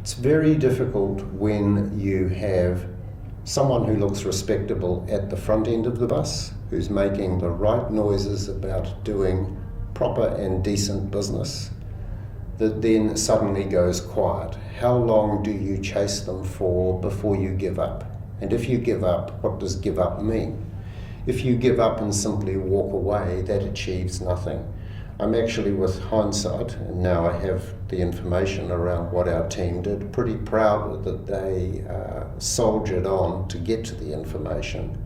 It's very difficult when you have someone who looks respectable at the front end of the bus, who's making the right noises about doing proper and decent business, that then suddenly goes quiet. How long do you chase them for before you give up? And if you give up, what does give up mean? If you give up and simply walk away, that achieves nothing. I'm actually, with hindsight, and now I have the information around what our team did, pretty proud that they soldiered on to get to the information.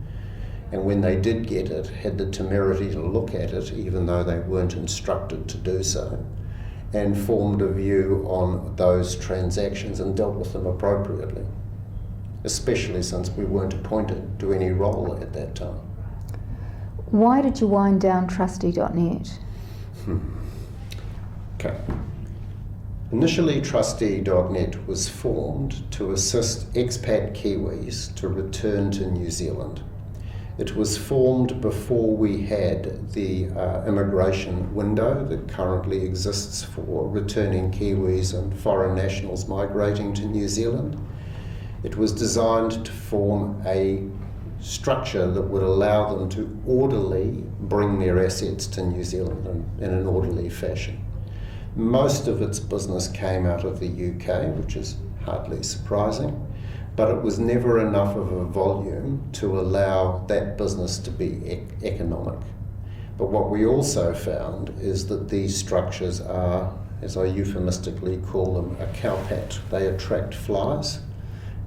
And when they did get it, had the temerity to look at it, even though they weren't instructed to do so, and formed a view on those transactions and dealt with them appropriately, especially since we weren't appointed to any role at that time. Why did you wind down Trustee.net? Okay. Initially, Trustee.net was formed to assist expat Kiwis to return to New Zealand. It was formed before we had the immigration window that currently exists for returning Kiwis and foreign nationals migrating to New Zealand. It was designed to form a structure that would allow them to orderly bring their assets to New Zealand in an orderly fashion. Most of its business came out of the UK, which is hardly surprising, but it was never enough of a volume to allow that business to be economic. But what we also found is that these structures are, as I euphemistically call them, a cowpat. They attract flies,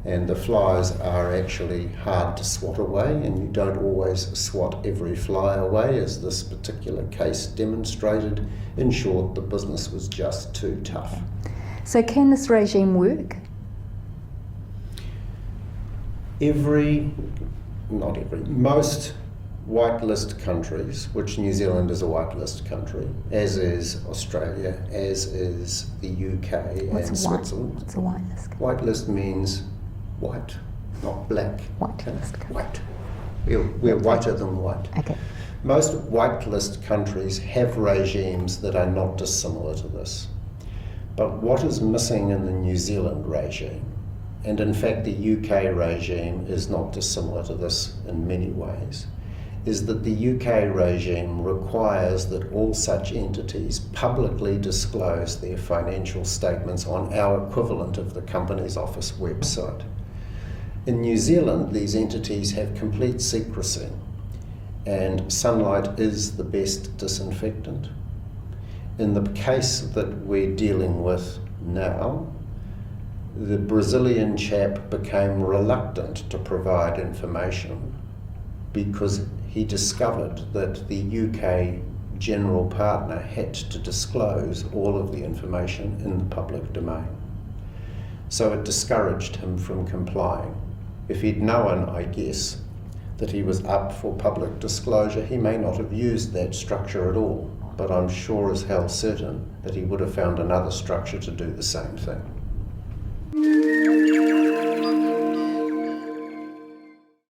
and the flies are actually hard to swat away, and you don't always swat every fly away, as this particular case demonstrated. In short, the business was just too tough. So can this regime work? Most whitelist countries, which New Zealand is a whitelist country, as is Australia, as is the UK and Switzerland. What's a whitelist? Whitelist means white, not black. Whitelist. Okay? White. We're whiter than white. Okay. Most whitelist countries have regimes that are not dissimilar to this. But what is missing in the New Zealand regime, and in fact the UK regime is not dissimilar to this in many ways, is that the UK regime requires that all such entities publicly disclose their financial statements on our equivalent of the Companies Office website. In New Zealand, these entities have complete secrecy, and sunlight is the best disinfectant. In the case that we're dealing with now, the Brazilian chap became reluctant to provide information because he discovered that the UK general partner had to disclose all of the information in the public domain. So it discouraged him from complying. If he'd known, I guess, that he was up for public disclosure, he may not have used that structure at all, but I'm sure as hell certain that he would have found another structure to do the same thing.